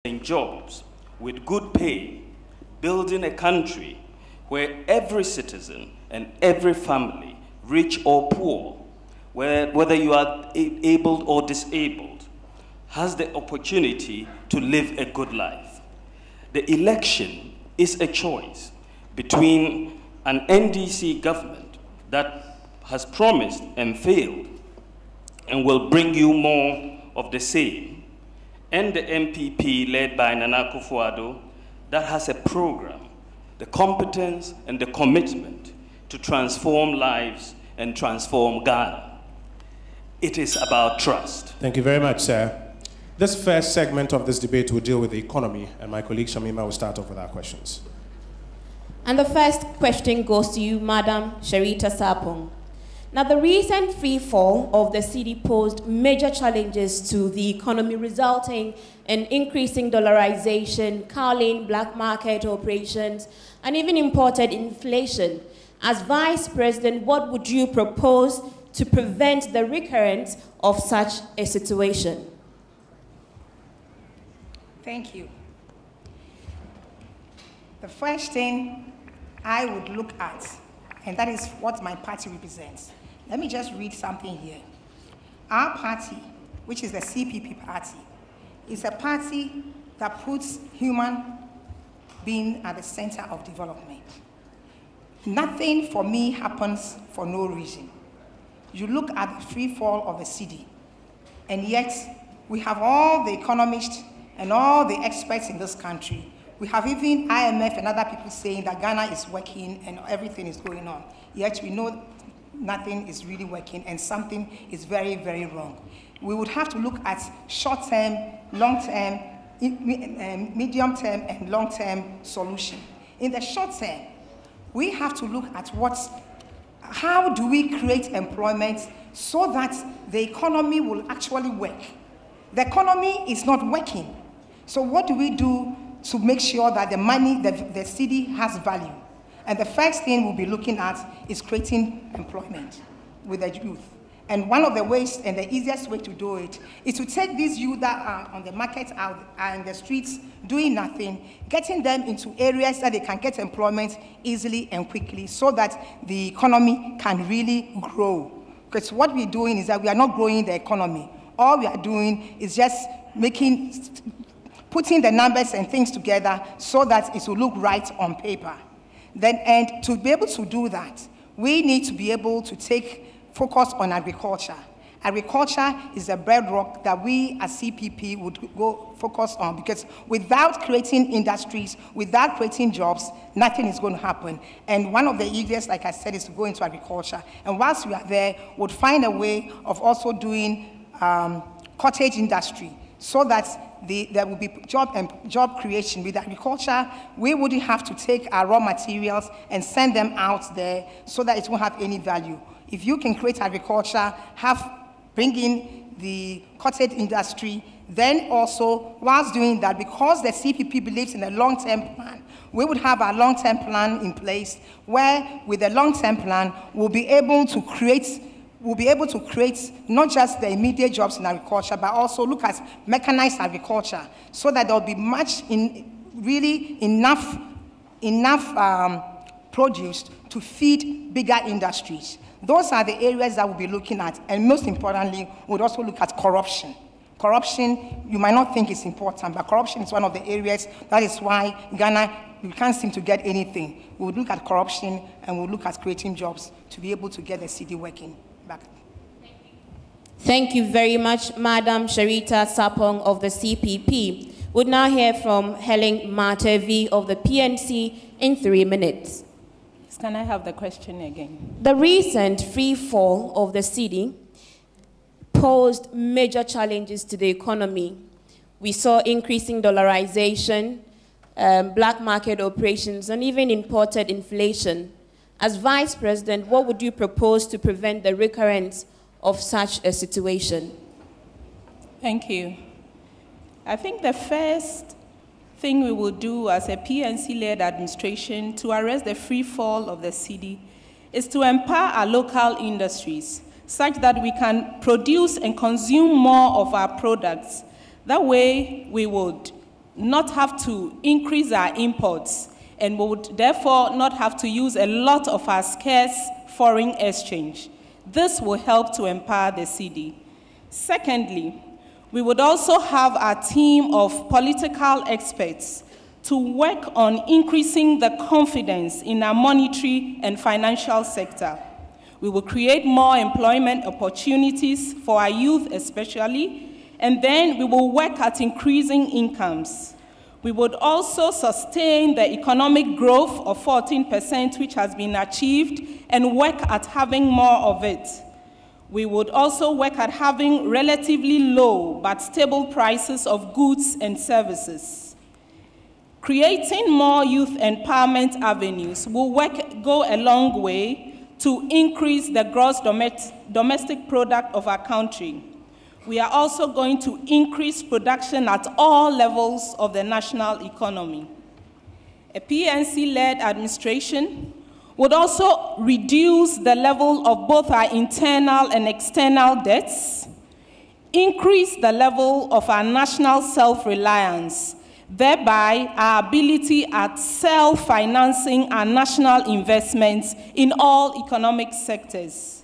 jobs with good pay, building a country where every citizen and every family, rich or poor, whether you are able or disabled, has the opportunity to live a good life. The election is a choice between an NDC government that has promised and failed and will bring you more of the same, and the MPP led by Nana Akufo-Addo that has a program, the competence and the commitment to transform lives and transform Ghana. It is about trust. Thank you very much, sir. This first segment of this debate will deal with the economy, and my colleague Shamima will start off with our questions. And the first question goes to you, Madam Sherita Sarpong. Now, the recent free fall of the cedi posed major challenges to the economy, resulting in increasing dollarization, culling, black market operations, and even imported inflation. As Vice President, what would you propose to prevent the recurrence of such a situation? Thank you. The first thing I would look at, and that is what my party represents. Let me just read something here. Our party, which is the CPP party, is a party that puts human being at the center of development. Nothing for me happens for no reason. You look at the free fall of the cedi, and yet we have all the economists and all the experts in this country. We have even IMF and other people saying that Ghana is working and everything is going on. Yet we know nothing is really working and something is very, very wrong. We would have to look at short-term, long-term, medium-term, and long-term solution. In the short term, we have to look at how do we create employment so that the economy will actually work. The economy is not working. So what do we do to make sure that the money, the cedi has value? And the first thing we'll be looking at is creating employment with the youth. And one of the ways and the easiest way to do it is to take these youth that are on the market out and the streets doing nothing, getting them into areas that they can get employment easily and quickly so that the economy can really grow. Because what we're doing is that we are not growing the economy. All we are doing is just putting the numbers and things together so that it will look right on paper. And to be able to do that, we need to be able to focus on agriculture. Agriculture is the bedrock that we as CPP would go focus on, because without creating industries, without creating jobs, nothing is going to happen. And one of the easiest, like I said, is to go into agriculture. And once we are there, we'll find a way of also doing cottage industry so that there will be job creation. With agriculture, we wouldn't have to take our raw materials and send them out there so that it won't have any value. If you can create agriculture, bring in the cottage industry, then also, whilst doing that, because the CPP believes in a long-term plan, we would have a long-term plan in place where, with a long-term plan, we'll be able to create not just the immediate jobs in agriculture, but also look at mechanized agriculture so that there'll be enough produce to feed bigger industries. Those are the areas that we'll be looking at. And most importantly, we'll also look at corruption. Corruption, you might not think it's important, but corruption is one of the areas. That is why Ghana, we can't seem to get anything. We'll look at corruption and we'll look at creating jobs to be able to get the cedi working back. Thank you very much, Madam Sherita Sarpong of the CPP. We'll now hear from Helen Matevi of the PNC in 3 minutes. Can I have the question again? The recent free fall of the cedi posed major challenges to the economy. We saw increasing dollarization, black market operations, and even imported inflation. As Vice President, what would you propose to prevent the recurrence of such a situation? Thank you. I think the first thing we will do as a PNC-led administration to arrest the free fall of the cedi is to empower our local industries such that we can produce and consume more of our products. That way, we would not have to increase our imports, and we would therefore not have to use a lot of our scarce foreign exchange. This will help to empower the cedi. Secondly, we would also have a team of political experts to work on increasing the confidence in our monetary and financial sector. We will create more employment opportunities for our youth especially, and then we will work at increasing incomes. We would also sustain the economic growth of 14% which has been achieved and work at having more of it. We would also work at having relatively low but stable prices of goods and services. Creating more youth empowerment avenues will go a long way to increase the gross domestic product of our country. We are also going to increase production at all levels of the national economy. A PNC-led administration would also reduce the level of both our internal and external debts, increase the level of our national self-reliance, thereby our ability at self-financing our national investments in all economic sectors.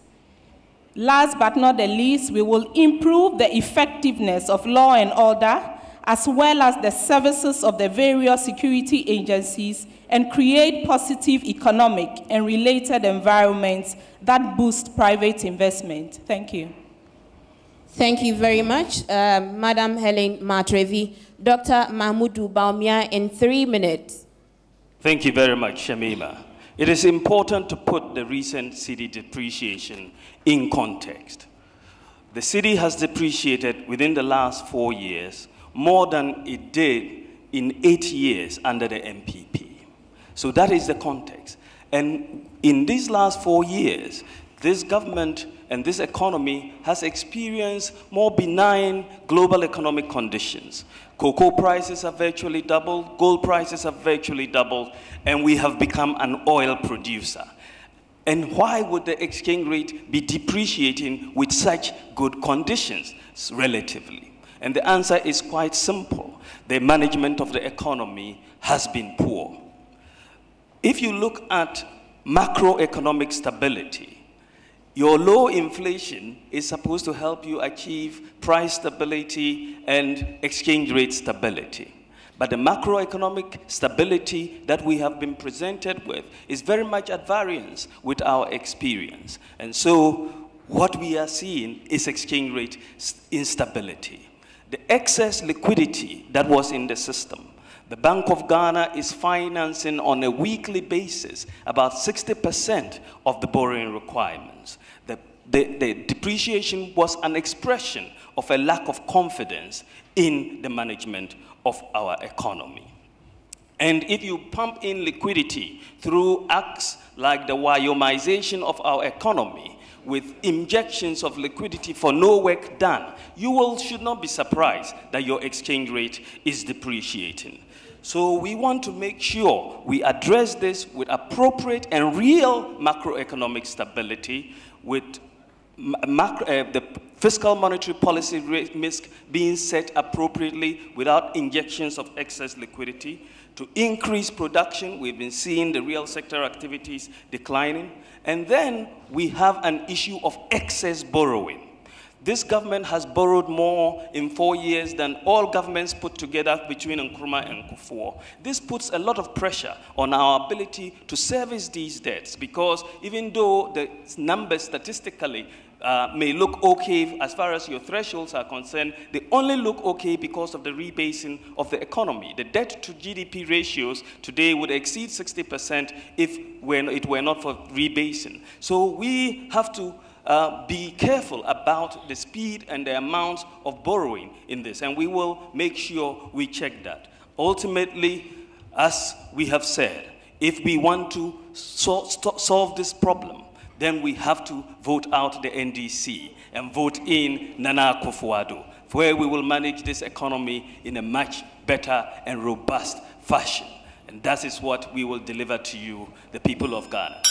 Last but not the least, we will improve the effectiveness of law and order, as well as the services of the various security agencies, and create positive economic and related environments that boost private investment. Thank you. Thank you very much, Madam Helen Matrevi. Dr. Mahmoudou Bawumia in 3 minutes. Thank you very much, Shamima. It is important to put the recent cedi depreciation in context. The cedi has depreciated within the last 4 years more than it did in 8 years under the MPP. So that is the context. And in these last 4 years, this government and this economy has experienced more benign global economic conditions. Cocoa prices have virtually doubled, gold prices have virtually doubled, and we have become an oil producer. And why would the exchange rate be depreciating with such good conditions, relatively? And the answer is quite simple. The management of the economy has been poor. If you look at macroeconomic stability, your low inflation is supposed to help you achieve price stability and exchange rate stability. But the macroeconomic stability that we have been presented with is very much at variance with our experience. And so what we are seeing is exchange rate instability. The excess liquidity that was in the system, the Bank of Ghana is financing on a weekly basis about 60% of the borrowing requirements. The depreciation was an expression of a lack of confidence in the management of our economy. And if you pump in liquidity through acts like the Wyomization of our economy with injections of liquidity for no work done, you should not be surprised that your exchange rate is depreciating. So we want to make sure we address this with appropriate and real macroeconomic stability, with the fiscal monetary policy risk being set appropriately without injections of excess liquidity, to increase production. We've been seeing the real sector activities declining. And then we have an issue of excess borrowing. This government has borrowed more in 4 years than all governments put together between Nkrumah and Kufuor. This puts a lot of pressure on our ability to service these debts, because even though the numbers statistically may look okay as far as your thresholds are concerned, they only look okay because of the rebasing of the economy. The debt to GDP ratios today would exceed 60% if it were not for rebasing. So we have to be careful about the speed and the amount of borrowing in this, and we will make sure we check that. Ultimately, as we have said, if we want to solve this problem, then we have to vote out the NDC and vote in Nana Akufo-Addo, where we will manage this economy in a much better and robust fashion. And that is what we will deliver to you, the people of Ghana.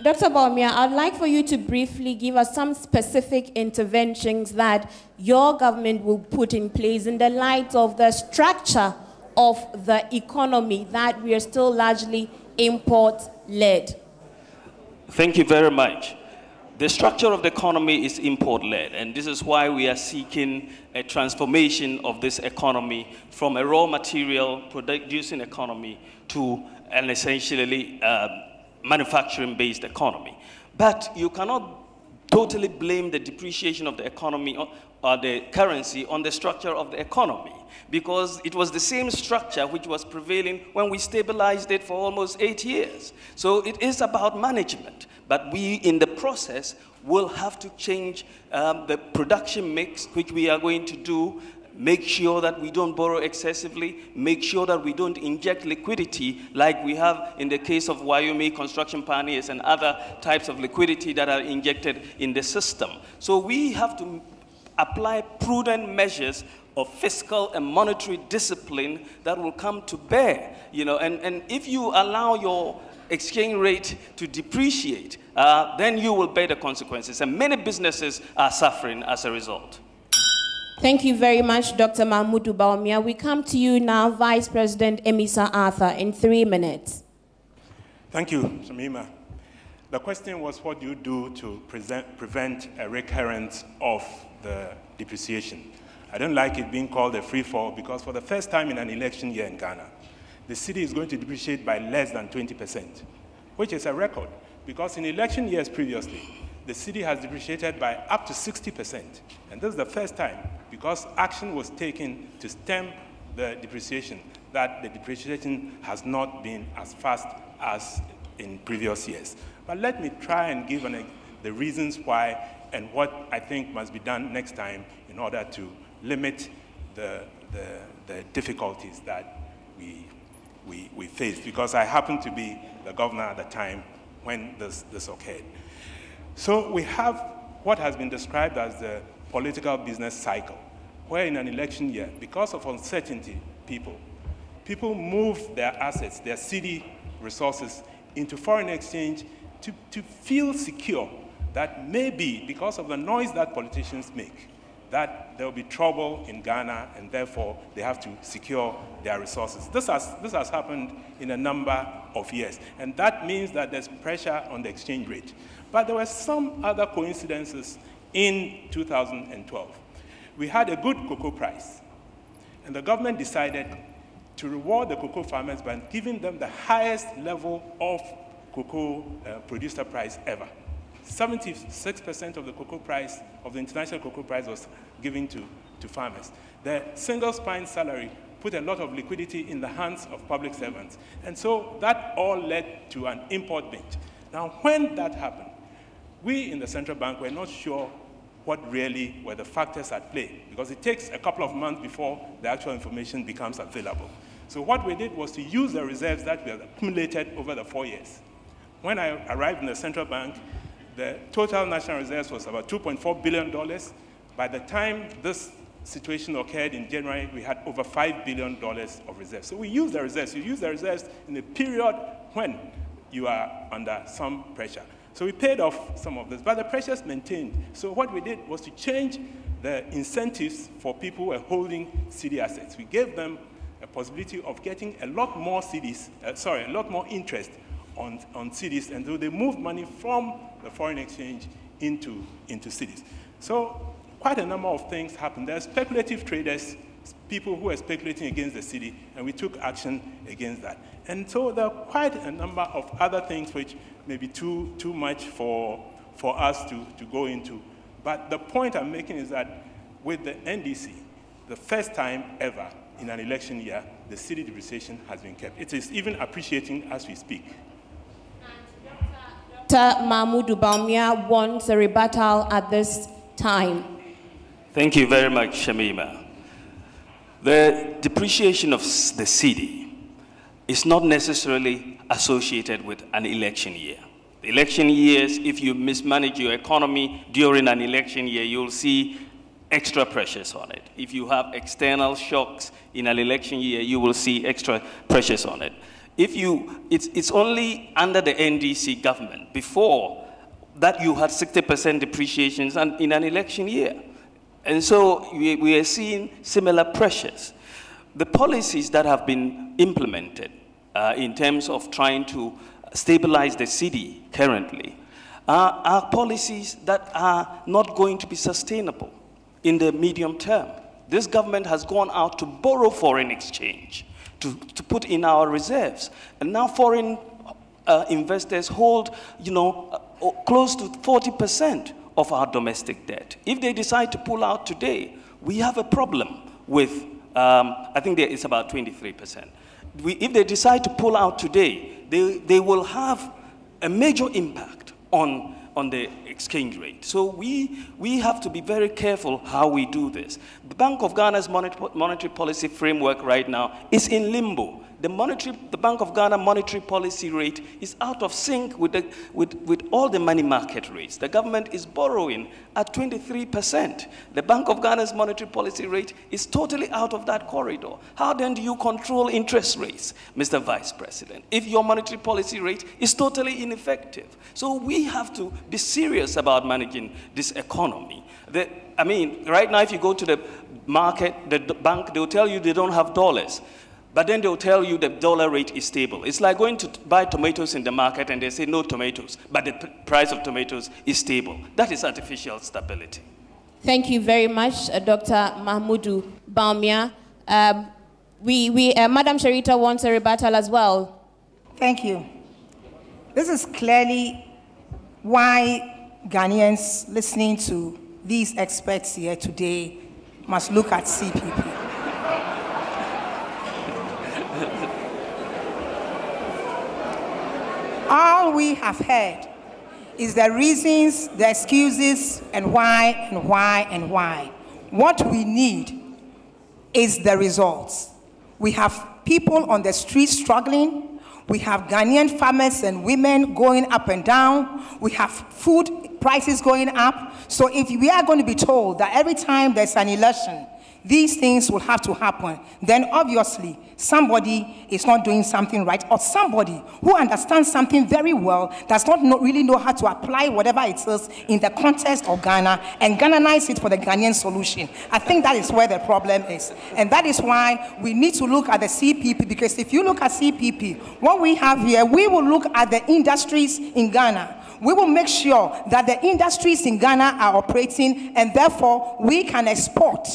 Dr. Bawumia, I'd like for you to briefly give us some specific interventions that your government will put in place in the light of the structure of the economy that we are still largely import-led? Thank you very much. The structure of the economy is import-led, and this is why we are seeking a transformation of this economy from a raw material producing economy to an essentially manufacturing-based economy. But you cannot totally blame the depreciation of the economy or the currency on the structure of the economy, because it was the same structure which was prevailing when we stabilized it for almost 8 years. So it is about management, but we, in the process, will have to change the production mix, which we are going to do, make sure that we don't borrow excessively, make sure that we don't inject liquidity like we have in the case of Wyoming Construction Pioneers and other types of liquidity that are injected in the system. So we have to apply prudent measures of fiscal and monetary discipline that will come to bear. And if you allow your exchange rate to depreciate, then you will bear the consequences. And many businesses are suffering as a result. Thank you very much, Dr. Mahmoud Bawumia. We come to you now, Vice President Emisa Arthur, in 3 minutes. Thank you, Shamima. The question was, what do you do to prevent a recurrence of the depreciation? I don't like it being called a free fall, because for the first time in an election year in Ghana, the city is going to depreciate by less than 20%, which is a record, because in election years previously, the city has depreciated by up to 60%. And this is the first time, because action was taken to stem the depreciation, that the depreciation has not been as fast as in previous years. But let me try and give the reasons why and what I think must be done next time in order to limit the difficulties that we faced, because I happened to be the governor at the time when this occurred. So we have what has been described as the political business cycle, where in an election year, because of uncertainty, people move their assets, their city resources, into foreign exchange to feel secure that maybe, because of the noise that politicians make, that there will be trouble in Ghana, and therefore they have to secure their resources. This has happened in a number of years, and that means that there's pressure on the exchange rate. But there were some other coincidences in 2012. We had a good cocoa price, and the government decided to reward the cocoa farmers by giving them the highest level of cocoa producer price ever. 76% of the cocoa price, of the international cocoa price, was given to farmers. The single spine salary put a lot of liquidity in the hands of public servants. And so that all led to an import binge. Now, when that happened, we in the central bank were not sure what really were the factors at play, because it takes a couple of months before the actual information becomes available. So what we did was to use the reserves that we had accumulated over the 4 years. When I arrived in the central bank, the total national reserves was about $2.4 billion. By the time this situation occurred in January, we had over $5 billion of reserves. So we use the reserves. You use the reserves in a period when you are under some pressure. So we paid off some of this, but the pressures maintained. So what we did was to change the incentives for people who were holding city assets. We gave them a possibility of getting a lot more a lot more interest on cities, and so they moved money from the foreign exchange into cities. So quite a number of things happened. There are speculative traders, people who were speculating against the city, and we took action against that. And so there are quite a number of other things which may be too much for us to go into. But the point I'm making is that with the NDC, the first time ever in an election year, the city depreciation has been kept. It is even appreciating as we speak. Dr. Mahmoud Bawumia wants a rebuttal at this time. Thank you very much, Shamima. The depreciation of the city is not necessarily associated with an election year. The election years, if you mismanage your economy during an election year, you'll see extra pressures on it. If you have external shocks in an election year, you will see extra pressures on it. It's only under the NDC government, before that you had 60% depreciations in an election year. And so we are seeing similar pressures. the policies that have been implemented in terms of trying to stabilize the city currently are policies that are not going to be sustainable in the medium term. This government has gone out to borrow foreign exchange to put in our reserves. And now foreign investors hold, close to 40% of our domestic debt. If they decide to pull out today, we have a problem with, I think it's about 23%. If they decide to pull out today, they will have a major impact on the exchange rate. So we have to be very careful how we do this. The Bank of Ghana's monetary policy framework right now is in limbo. The Bank of Ghana monetary policy rate is out of sync with all the money market rates. The government is borrowing at 23%. The Bank of Ghana's monetary policy rate is totally out of that corridor. How then do you control interest rates, Mr. Vice President, if your monetary policy rate is totally ineffective? So we have to be serious about managing this economy. Right now, if you go to the market, the bank, they'll tell you they don't have dollars. But then they'll tell you the dollar rate is stable. It's like going to buy tomatoes in the market and they say no tomatoes, but the price of tomatoes is stable. That is artificial stability. Thank you very much, Dr. Mahmoudou Bawumia. Madam Sherita wants a rebuttal as well. Thank you. This is clearly why Ghanaians listening to these experts here today must look at CPP. All we have heard is the reasons, the excuses, and why, and why, and why. What we need is the results. We have people on the streets struggling. We have Ghanaian farmers and women going up and down. We have food prices going up. So if we are going to be told that every time there's an election, these things will have to happen, then obviously somebody is not doing something right, or somebody who understands something very well does not really know how to apply whatever it is in the context of Ghana and Ghanaize it for the Ghanaian solution. I think that is where the problem is. And that is why we need to look at the CPP, because if you look at CPP, what we have here, we will look at the industries in Ghana. We will make sure that the industries in Ghana are operating, and therefore we can export.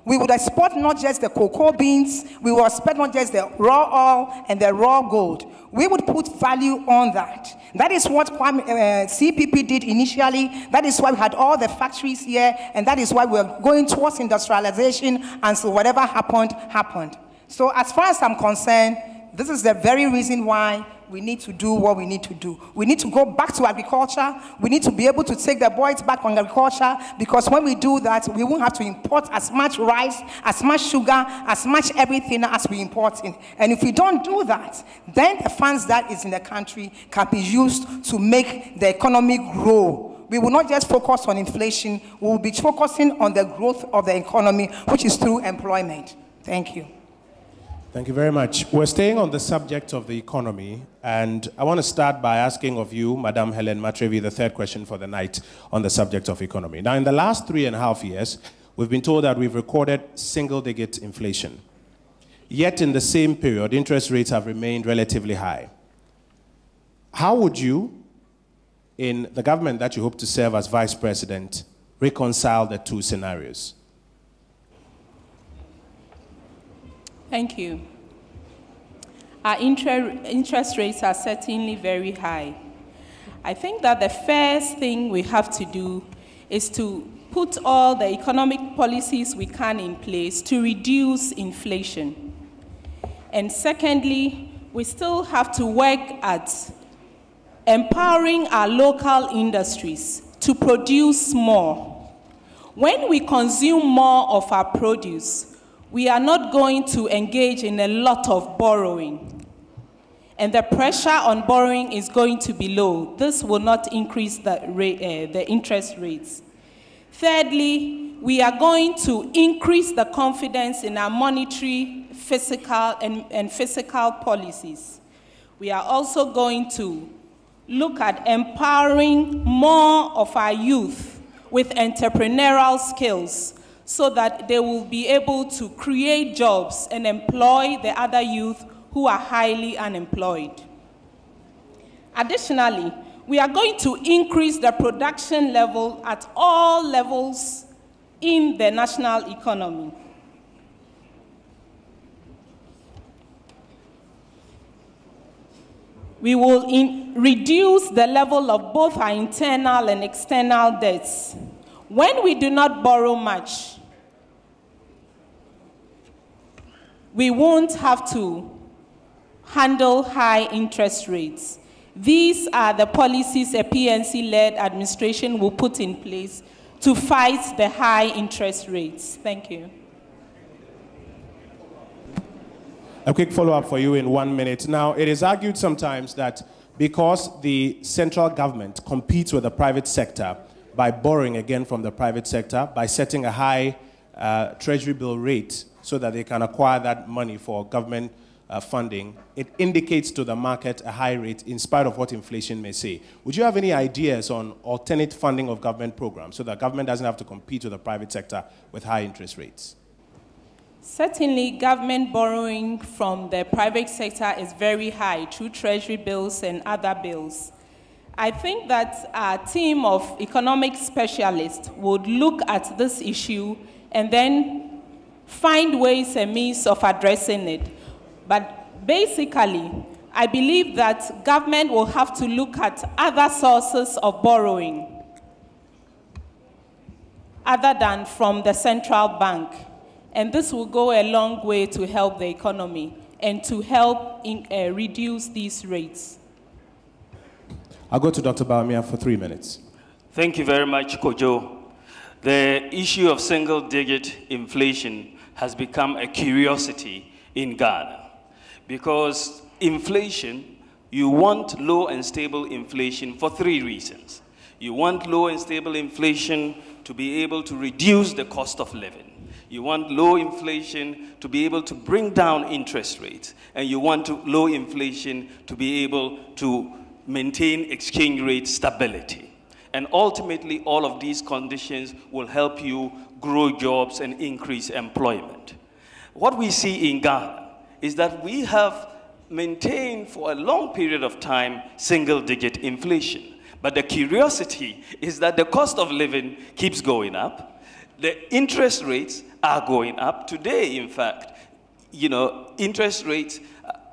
We would export not just the cocoa beans, we will export not just the raw oil and the raw gold. We would put value on that. That is what CPP did initially. That is why we had all the factories here, and that is why we're going towards industrialization, and so whatever happened, happened. So as far as I'm concerned, this is the very reason why we need to do what we need to do. We need to go back to agriculture. We need to be able to take the boys back on agriculture, because when we do that, we won't have to import as much rice, as much sugar, as much everything as we import in. And if we don't do that, then the funds that is in the country can be used to make the economy grow. We will not just focus on inflation. We will be focusing on the growth of the economy, which is through employment. Thank you. Thank you very much. We're staying on the subject of the economy, and I want to start by asking of you, Madam Helen Matrevi, the third question for the night on the subject of economy. Now, in the last 3.5 years, we've been told that we've recorded single-digit inflation. Yet, in the same period, interest rates have remained relatively high. How would you, in the government that you hope to serve as vice president, reconcile the two scenarios? Thank you. Our interest rates are certainly very high. I think that the first thing we have to do is to put all the economic policies we can in place to reduce inflation. And secondly, we still have to work at empowering our local industries to produce more. When we consume more of our produce, we are not going to engage in a lot of borrowing. And the pressure on borrowing is going to be low. This will not increase the interest rates. Thirdly, we are going to increase the confidence in our monetary, fiscal, and fiscal policies. We are also going to look at empowering more of our youth with entrepreneurial skills, so that they will be able to create jobs and employ the other youth who are highly unemployed. Additionally, we are going to increase the production level at all levels in the national economy. We will reduce the level of both our internal and external debts. When we do not borrow much, we won't have to handle high interest rates. These are the policies a PNC-led administration will put in place to fight the high interest rates. Thank you. A quick follow-up for you in 1 minute. Now, it is argued sometimes that because the central government competes with the private sector by borrowing again from the private sector, by setting a high treasury bill rate so that they can acquire that money for government funding, it indicates to the market a high rate in spite of what inflation may say. Would you have any ideas on alternate funding of government programs so that government doesn't have to compete with the private sector with high interest rates? Certainly, government borrowing from the private sector is very high through treasury bills and other bills. I think that our team of economic specialists would look at this issue and then find ways and means of addressing it. But basically, I believe that government will have to look at other sources of borrowing other than from the central bank. And this will go a long way to help the economy and to help reduce these rates. I'll go to Dr. Bawumia for 3 minutes. Thank you very much, Kojo. The issue of single-digit inflation has become a curiosity in Ghana because inflation, you want low and stable inflation for 3 reasons. You want low and stable inflation to be able to reduce the cost of living. You want low inflation to be able to bring down interest rates. And you want low inflation to be able to maintain exchange rate stability. And ultimately, all of these conditions will help you grow jobs and increase employment. What we see in Ghana is that we have maintained for a long period of time single-digit inflation. But the curiosity is that the cost of living keeps going up. The interest rates are going up. Today, in fact, interest rates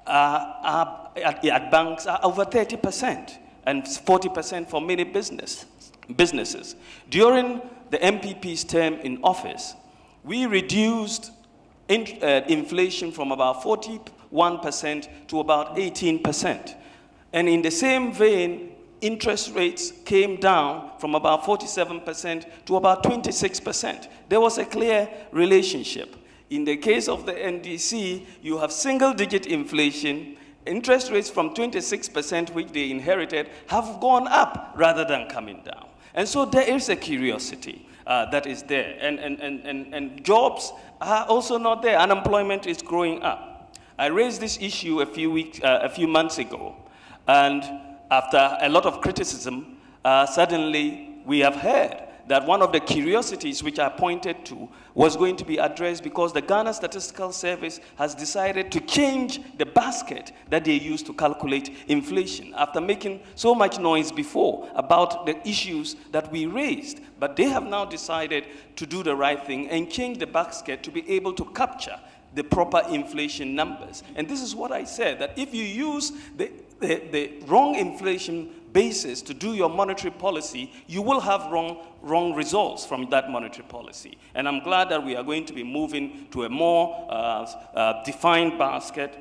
at banks are over 30% and 40% for many businesses. During the MPP's term in office, we reduced inflation from about 41% to about 18%. And in the same vein, interest rates came down from about 47% to about 26%. There was a clear relationship. In the case of the NDC, you have single-digit inflation. Interest rates from 26%, which they inherited, have gone up rather than coming down. And so there is a curiosity that is there. And jobs are also not there. Unemployment is growing up. I raised this issue a few months ago. And after a lot of criticism, suddenly we have heard that one of the curiosities which I pointed to was going to be addressed because the Ghana Statistical Service has decided to change the basket that they use to calculate inflation after making so much noise before about the issues that we raised. But they have now decided to do the right thing and change the basket to be able to capture the proper inflation numbers. And this is what I said, that if you use the wrong inflation basis to do your monetary policy, you will have wrong results from that monetary policy. And I'm glad that we are going to be moving to a more defined basket.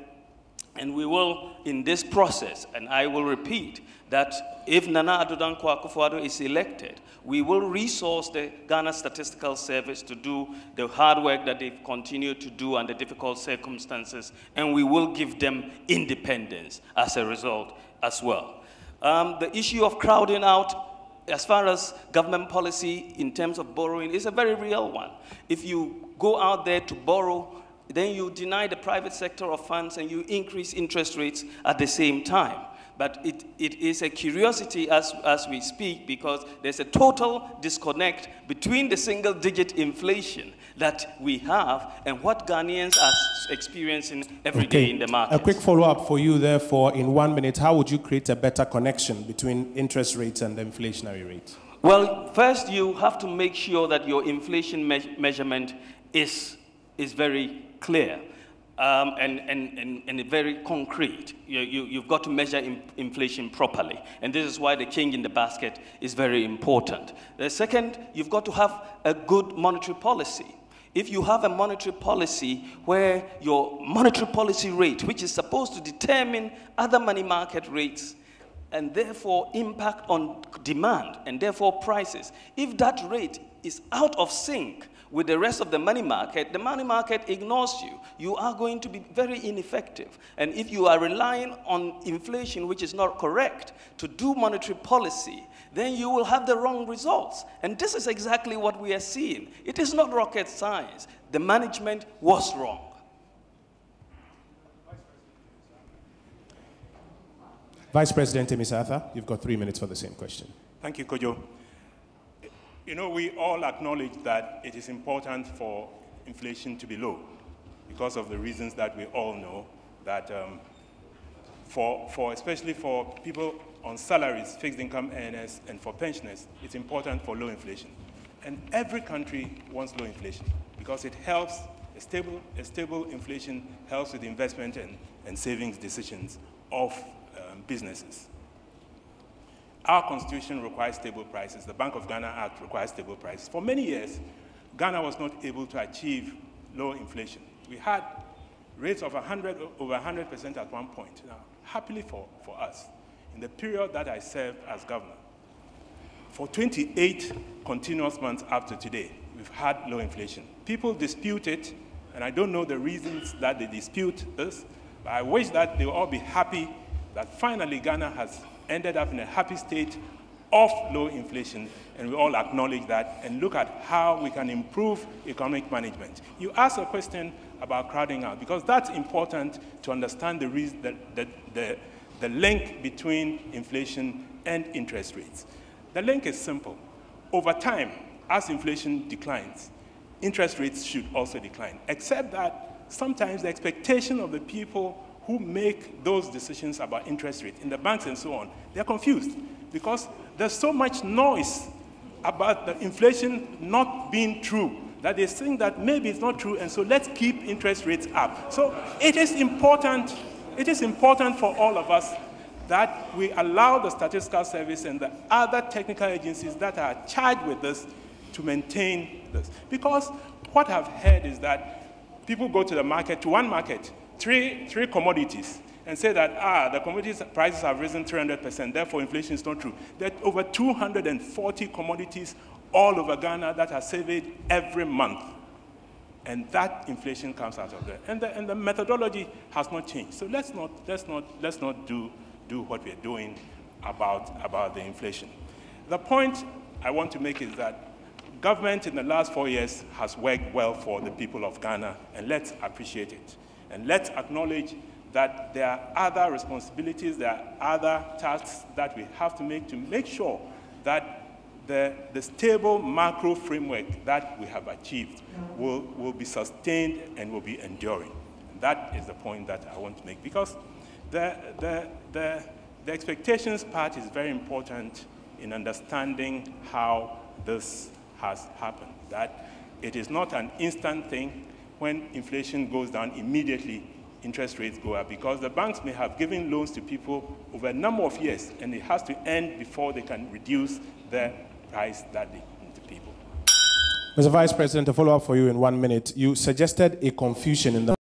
And we will, in this process, and I will repeat, that if Nana Addo Dankwa Akufo-Addo is elected, we will resource the Ghana Statistical Service to do the hard work that they've continued to do under difficult circumstances, and we will give them independence as a result as well. The issue of crowding out, as far as government policy in terms of borrowing, is a very real one. If you go out there to borrow, then you deny the private sector of funds and you increase interest rates at the same time. But it is a curiosity as we speak, because there's a total disconnect between the single-digit inflation that we have and what Ghanaians are experiencing every day in the market. A quick follow-up for you, therefore, in 1 minute. How would you create a better connection between interest rates and the inflationary rate? Well, first you have to make sure that your inflation measurement is very clear. And very concrete. You've got to measure inflation properly. And this is why the king in the basket is very important. The second, you've got to have a good monetary policy. If you have a monetary policy where your monetary policy rate, which is supposed to determine other money market rates, and therefore impact on demand, and therefore prices, if that rate is out of sync with the rest of the money market ignores you. You are going to be very ineffective. And if you are relying on inflation, which is not correct, to do monetary policy, then you will have the wrong results. And this is exactly what we are seeing. It is not rocket science. The management was wrong. Vice President Emisatha, you've got 3 minutes for the same question. Thank you, Kojo. You know, we all acknowledge that it is important for inflation to be low because of the reasons that we all know, that especially for people on salaries, fixed income earners, and for pensioners, it's important for low inflation. And every country wants low inflation because it helps, a stable inflation helps with investment and savings decisions of businesses. Our constitution requires stable prices. The Bank of Ghana Act requires stable prices. For many years, Ghana was not able to achieve low inflation. We had rates of over 100% at one point. Now, happily for us, in the period that I served as governor, for 28 continuous months up to today, we've had low inflation. People dispute it, and I don't know the reasons that they dispute this, but I wish that they will all be happy that finally Ghana has ended up in a happy state of low inflation, and we all acknowledge that and look at how we can improve economic management. You asked a question about crowding out, because that's important to understand the reason, the link between inflation and interest rates. The link is simple. Over time, as inflation declines, interest rates should also decline, except that sometimes the expectation of the people who make those decisions about interest rate in the banks and so on, they're confused because there's so much noise about the inflation not being true that they think that maybe it's not true, and so let's keep interest rates up. So it is important for all of us that we allow the Statistical Service and the other technical agencies that are charged with this to maintain this. Because what I've heard is that people go to the market, to one market, three commodities, and say that, the commodities prices have risen 300%, therefore inflation is not true. There are over 240 commodities all over Ghana that are surveyed every month. And that inflation comes out of there. And the methodology has not changed. So let's not do what we're doing about the inflation. The point I want to make is that government in the last 4 years has worked well for the people of Ghana, and let's appreciate it. And let's acknowledge that there are other responsibilities, there are other tasks that we have to make sure that the stable macro framework that we have achieved will be sustained and will be enduring. And that is the point that I want to make, because the expectations part is very important in understanding how this has happened, that it is not an instant thing. When inflation goes down, immediately interest rates go up, because the banks may have given loans to people over a number of years, and it has to end before they can reduce the price that they give to people. Mr. Vice President, a follow-up for you in 1 minute. You suggested a confusion in the